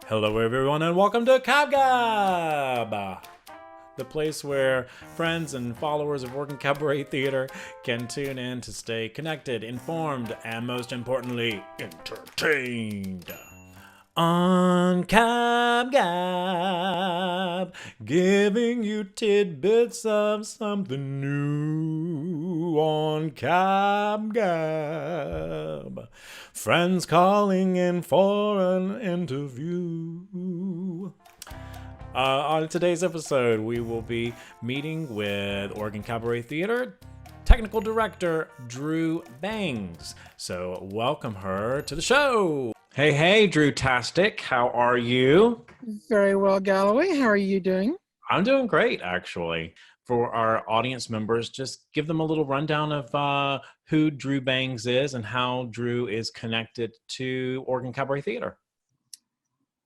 Hello, everyone, and welcome to Cab Gab, the place where friends and followers of Oregon Cabaret Theater can tune in to stay connected, informed, and most importantly, entertained. On Cab Gab, giving you tidbits of something new. On Cab Gab, friends calling in for an interview. On today's episode, we will be meeting with Oregon Cabaret Theater technical director Drew Bangs. So welcome her to the show. Hey, Drew Tastic. How are you? Very well, Galloway. How are you doing? I'm doing great, actually. For our audience members, just give them a little rundown of who Drew Bangs is and how Drew is connected to Oregon Cabaret Theater.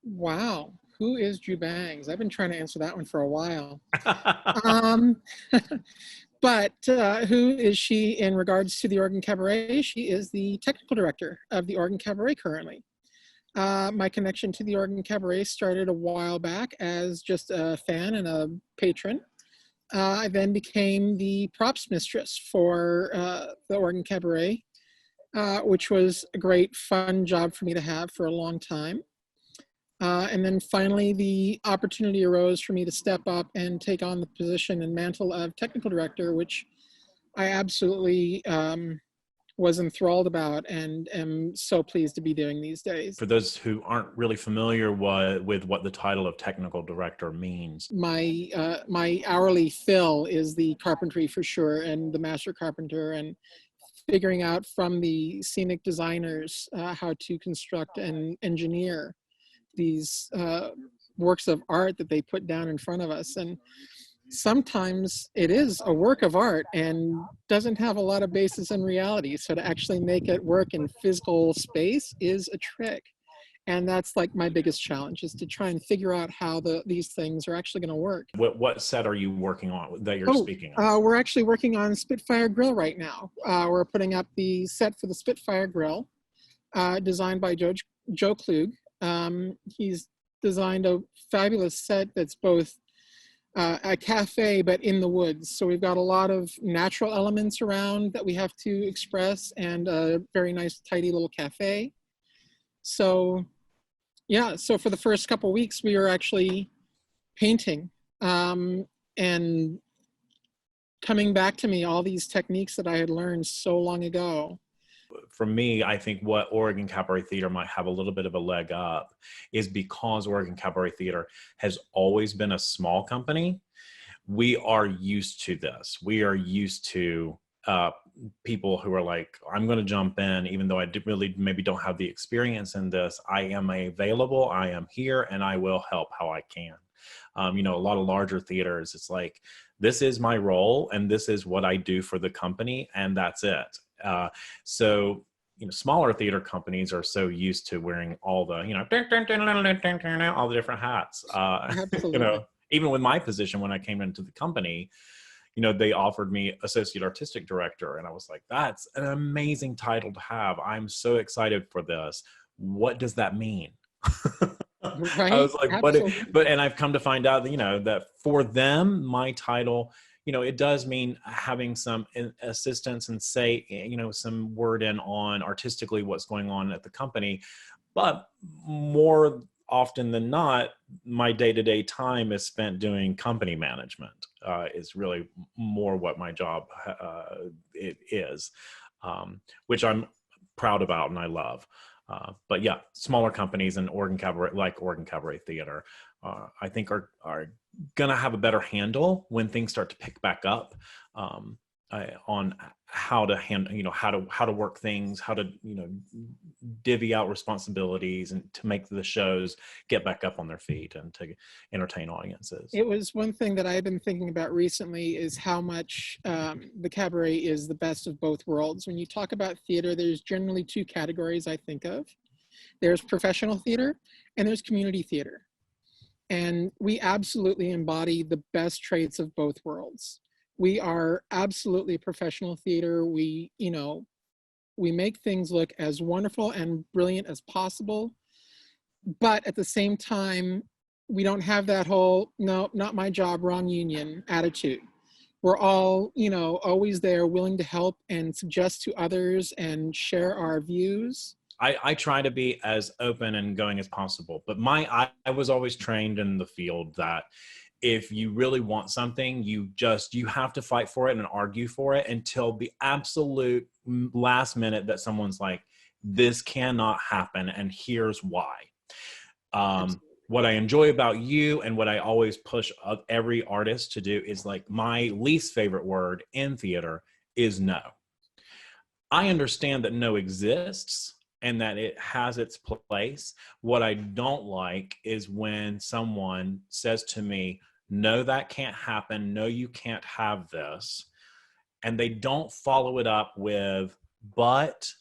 Wow. Who is Drew Bangs? I've been trying to answer that one for a while. Um, but who is she in regards to the Oregon Cabaret? She is the technical director of the Oregon Cabaret currently. My connection to the Oregon Cabaret started a while back as just a fan and a patron. I then became the props mistress for the Oregon Cabaret, which was a great, fun job for me to have for a long time. And then finally, the opportunity arose for me to step up and take on the position and mantle of technical director, which I absolutely was enthralled about and am so pleased to be doing these days. For those who aren't really familiar with what the title of technical director means. My hourly fill is the carpentry for sure, and the master carpenter, and figuring out from the scenic designers how to construct and engineer these works of art that they put down in front of us. And sometimes it is a work of art and doesn't have a lot of basis in reality. So to actually make it work in physical space is a trick. And that's like my biggest challenge, is to try and figure out how these things are actually going to work. What set are you working on that you're speaking of? We're actually working on Spitfire Grill right now. We're putting up the set for the Spitfire Grill, designed by Joe Klug. He's designed a fabulous set that's both a cafe but in the woods. So we've got a lot of natural elements around that we have to express, and a very nice tidy little cafe. So yeah, so for the first couple of weeks we were actually painting and coming back to me all these techniques that I had learned so long ago. For me, I think what Oregon Cabaret Theater might have a little bit of a leg up is because Oregon Cabaret Theater has always been a small company. We are used to this. We are used to people who are like, I'm going to jump in, even though I really maybe don't have the experience in this. I am available, I am here, and I will help how I can. A lot of larger theaters, it's like, this is my role and this is what I do for the company, and that's it. So smaller theater companies are so used to wearing all the all the different hats. Even with my position when I came into the company, they offered me associate artistic director, and I was like, that's an amazing title to have. I'm so excited for this. What does that mean? Right? I was like, and I've come to find out that that for them, my title, it does mean having some assistance and say, some word in on artistically what's going on at the company. But more often than not, my day-to-day time is spent doing company management. Is really more what my job it is, which I'm proud about and I love. But yeah, smaller companies and Oregon Cabaret Theater, I think are gonna have a better handle when things start to pick back up on how to handle, how to work things, how to divvy out responsibilities, and to make the shows get back up on their feet and to entertain audiences. It was one thing that I've been thinking about recently, is how much the cabaret is the best of both worlds. When you talk about theater, there's generally two categories I think of. There's professional theater and there's community theater. And we absolutely embody the best traits of both worlds. We are absolutely professional theater. We make things look as wonderful and brilliant as possible. But at the same time, we don't have that whole, no, not my job, wrong union attitude. We're all, always there, willing to help and suggest to others and share our views. I try to be as open and going as possible, but I was always trained in the field that if you really want something, you have to fight for it and argue for it until the absolute last minute that someone's like, this cannot happen, and here's why. What I enjoy about you and what I always push every artist to do is, like, my least favorite word in theater is no. I understand that no exists and that it has its place. What I don't like is when someone says to me, no, that can't happen. No, you can't have this. And they don't follow it up with, but,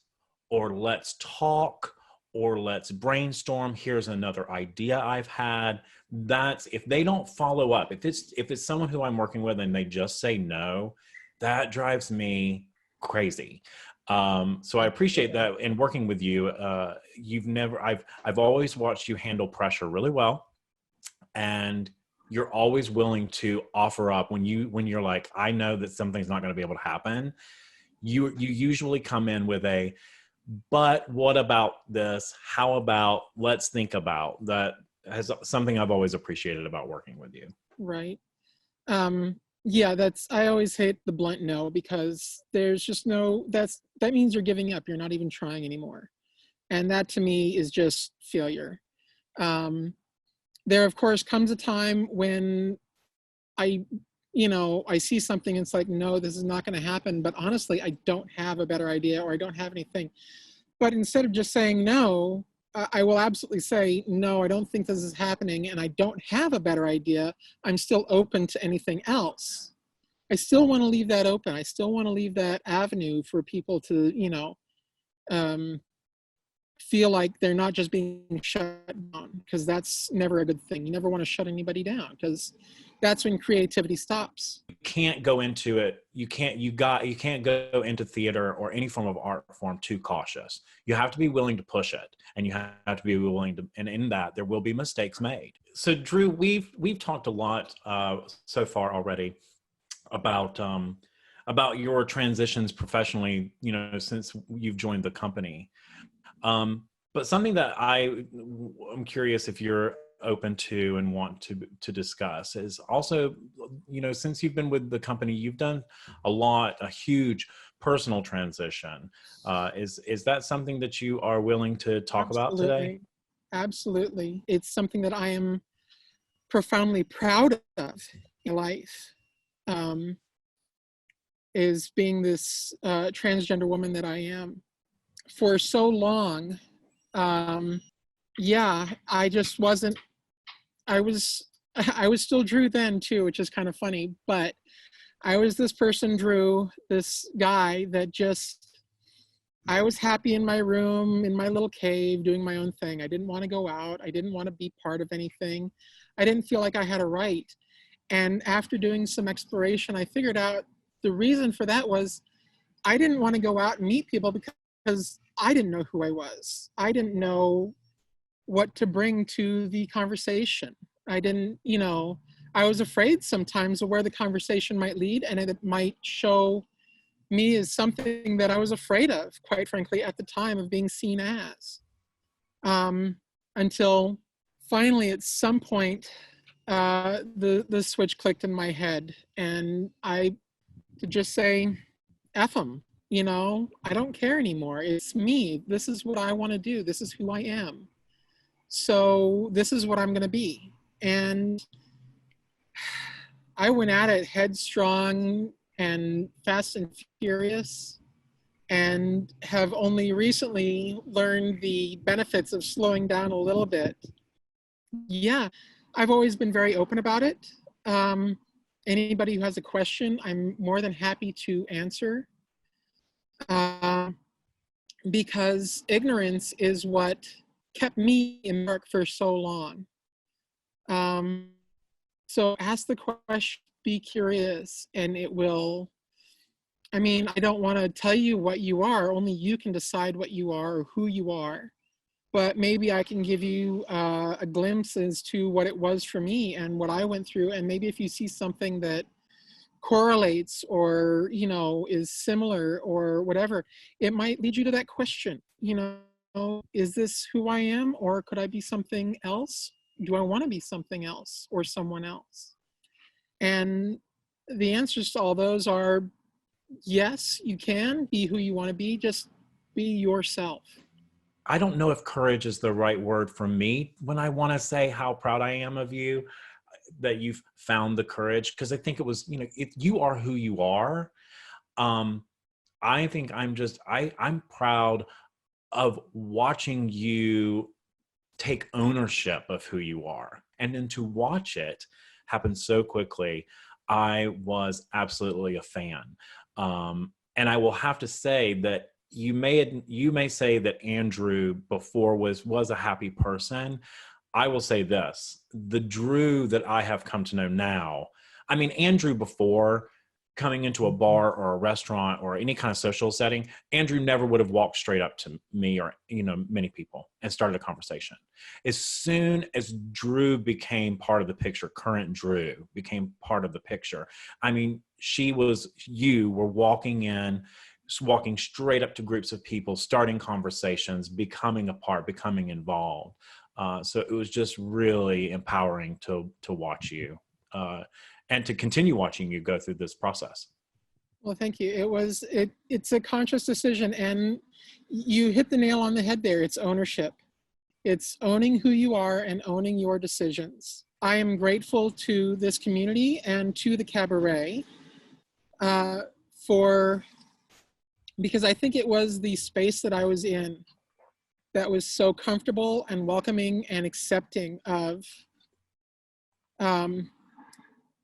or let's talk, or let's brainstorm. Here's another idea I've had. That's, if they don't follow up, if it's someone who I'm working with and they just say no, that drives me crazy. So I appreciate that in working with you. I've always watched you handle pressure really well, and you're always willing to offer up when you're like, I know that something's not going to be able to happen. You usually come in with a, but what about this? How about, let's think about that. Has something I've always appreciated about working with you. Right. Yeah, I always hate the blunt no, because there's just that means you're giving up. You're not even trying anymore. And that to me is just failure. There, of course, comes a time when I see something and it's like, no, this is not going to happen. But honestly, I don't have a better idea, or I don't have anything. But instead of just saying no, I will absolutely say, no, I don't think this is happening, and I don't have a better idea. I'm still open to anything else. I still want to leave that open. I still want to leave that avenue for people to, feel like they're not just being shut down, because that's never a good thing. You never want to shut anybody down, because that's when creativity stops. You can't go into it. You can't go into theater or any form of art form too cautious. You have to be willing to push it, and you have to be willing to, and in that there will be mistakes made. So Drew, we've talked a lot so far already about your transitions professionally, since you've joined the company. But something that I'm curious if you're open to and want to discuss is also, since you've been with the company, you've done a huge personal transition. Is that something that you are willing to talk about today? Absolutely. It's something that I am profoundly proud of in life, is being this transgender woman that I am. For so long, I just wasn't, I was still Drew then too, which is kind of funny, but I was this person, Drew, this guy that I was happy in my room, in my little cave, doing my own thing. I didn't want to go out. I didn't want to be part of anything. I didn't feel like I had a right. And after doing some exploration, I figured out the reason for that was I didn't want to go out and meet people because I didn't know who I was. I didn't know what to bring to the conversation. I didn't, I was afraid sometimes of where the conversation might lead, and it might show me as something that I was afraid of, quite frankly, at the time of being seen as. Until finally, at some point, the switch clicked in my head, and I could just say, F them. I don't care anymore. It's me. This is what I want to do. This is who I am. So this is what I'm going to be. And I went at it headstrong and fast and furious, and have only recently learned the benefits of slowing down a little bit. Yeah, I've always been very open about it. Anybody who has a question, I'm more than happy to answer. Because ignorance is what kept me in the dark for so long. So ask the question, be curious, and it will, I don't want to tell you what you are, only you can decide what you are or who you are. but maybe I can give you a glimpse as to what it was for me and what I went through. And maybe if you see something that correlates or, is similar or whatever, it might lead you to that question, is this who I am, or could I be something else? Do I want to be something else or someone else? And the answers to all those are yes, you can be who you want to be, just be yourself. I don't know if courage is the right word for me when I want to say how proud I am of you that you've found the courage, because I think it was, if you are who you are. I think I'm proud of watching you take ownership of who you are, and then to watch it happen so quickly. I was absolutely a fan. And I will have to say that you may say that Andrew before was a happy person. I will say this: the Drew that I have come to know now, I mean, Andrew before, coming into a bar or a restaurant or any kind of social setting, Andrew never would have walked straight up to me or, many people and started a conversation. As soon as Drew became part of the picture, current Drew became part of the picture, I mean, you were walking straight up to groups of people, starting conversations, becoming a part, becoming involved. So it was just really empowering to watch you. And to continue watching you go through this process. Well, thank you. It's a conscious decision, and you hit the nail on the head there. It's ownership. It's owning who you are and owning your decisions. I am grateful to this community and to the cabaret because I think it was the space that I was in that was so comfortable and welcoming and accepting of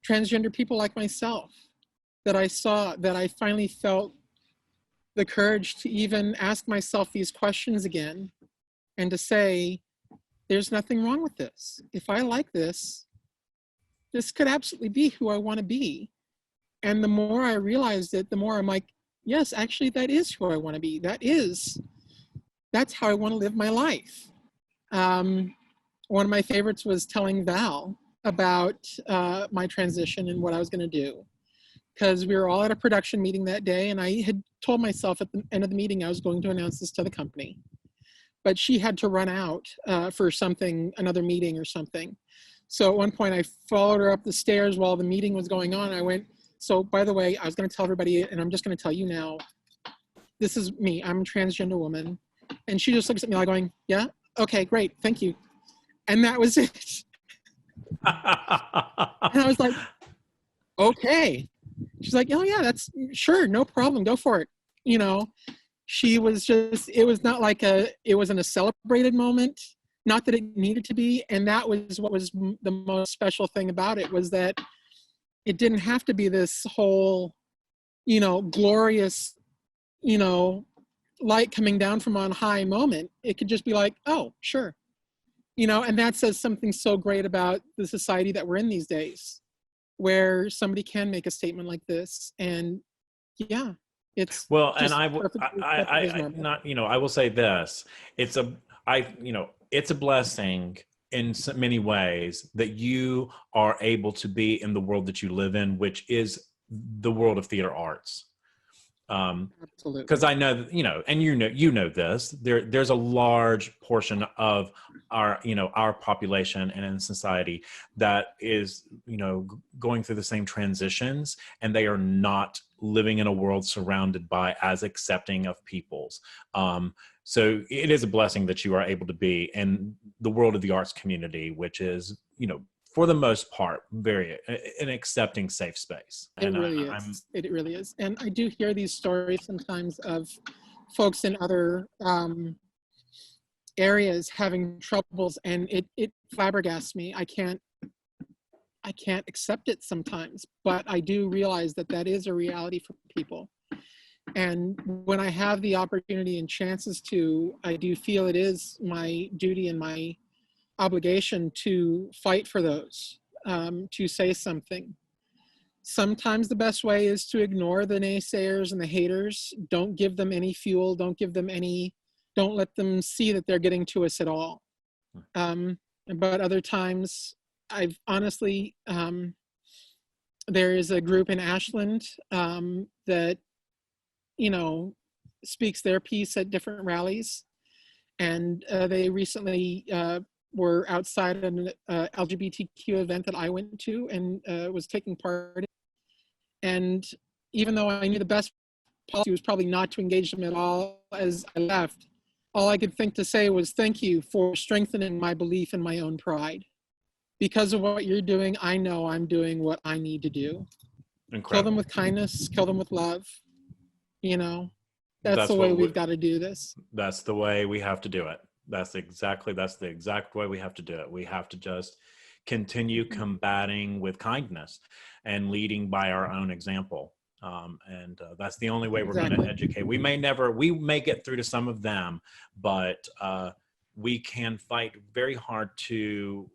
transgender people like myself, that I finally felt the courage to even ask myself these questions again and to say, there's nothing wrong with this. If I like this, this could absolutely be who I want to be. And the more I realized it, the more I'm like, yes, actually, that is who I want to be. That's how I want to live my life. One of my favorites was telling Val about my transition and what I was going to do, because we were all at a production meeting that day, and I had told myself at the end of the meeting I was going to announce this to the company, but she had to run out for another meeting or something. So at one point I followed her up the stairs while the meeting was going on. I went, so by the way, I was going to tell everybody, and I'm just going to tell you now, this is me, I'm a transgender woman. And she just looks at me like going, yeah, okay, great, thank you. And that was it. And I was like, okay. She's like, oh yeah, that's sure, no problem, go for it. She was just, it was not like it wasn't a celebrated moment, not that it needed to be. And that was what was the most special thing about it, was that it didn't have to be this whole, glorious, light coming down from on high moment. It could just be like, oh, sure. And that says something so great about the society that we're in these days, where somebody can make a statement like this. And yeah, it's well, and I will say this: it's a blessing in so many ways that you are able to be in the world that you live in, which is the world of theater arts. Absolutely. Because I know, and this, there's a large portion of our population and in society that is, going through the same transitions, and they are not living in a world surrounded by as accepting of peoples. So it is a blessing that you are able to be in the world of the arts community, which is, for the most part, very an accepting, safe space. It really is. It really is. And I do hear these stories sometimes of folks in other areas having troubles, and it flabbergasts me. I can't accept it sometimes, but I do realize that is a reality for people. And when I have the opportunity and chances to, I do feel it is my duty and my obligation to fight for those, to say something. Sometimes the best way is to ignore the naysayers and the haters. Don't give them any fuel. Don't give them any don't let them see that they're getting to us at all. But other times, I've honestly, there is a group in Ashland that, you know, speaks their piece at different rallies. And they recently were outside an LGBTQ event that I went to and was taking part in. And even though I knew the best policy was probably not to engage them at all as I left, all I could think to say was thank you for strengthening my belief in my own pride. Because of what you're doing, I know I'm doing what I need to do. Incredible. Kill them with kindness, kill them with love. You know, that's the way we've got to do this. That's the way we have to do it. That's the exact way we have to do it. We have to just continue combating with kindness and leading by our own example. And that's the only way we're going to educate. We may get through to some of them, but we can fight very hard to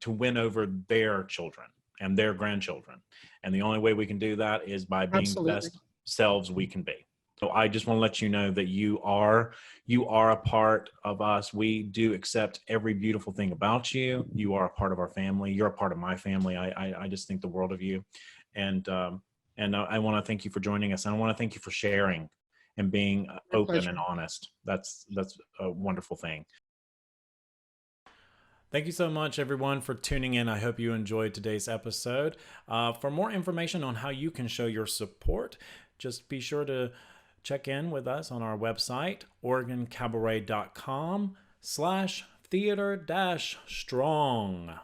win over their children and their grandchildren. And the only way we can do that is by being the best selves we can be. So I just want to let you know that you are a part of us. We do accept every beautiful thing about you. You are a part of our family. You're a part of my family. I just think the world of you. And I want to thank you for joining us. And I want to thank you for sharing and being open and honest. That's a wonderful thing. Thank you so much, everyone, for tuning in. I hope you enjoyed today's episode. For more information on how you can show your support, just be sure to check in with us on our website, OregonCabaret.com/theater-strong.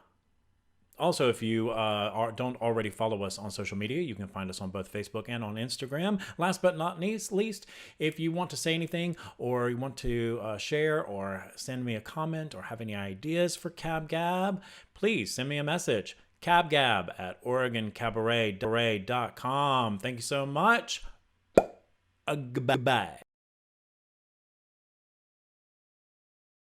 Also, if you don't already follow us on social media, you can find us on both Facebook and on Instagram. Last but not least, if you want to say anything or you want to share or send me a comment or have any ideas for Cab Gab, please send me a message. cabgab@OregonCabaret.com. Thank you so much. Goodbye.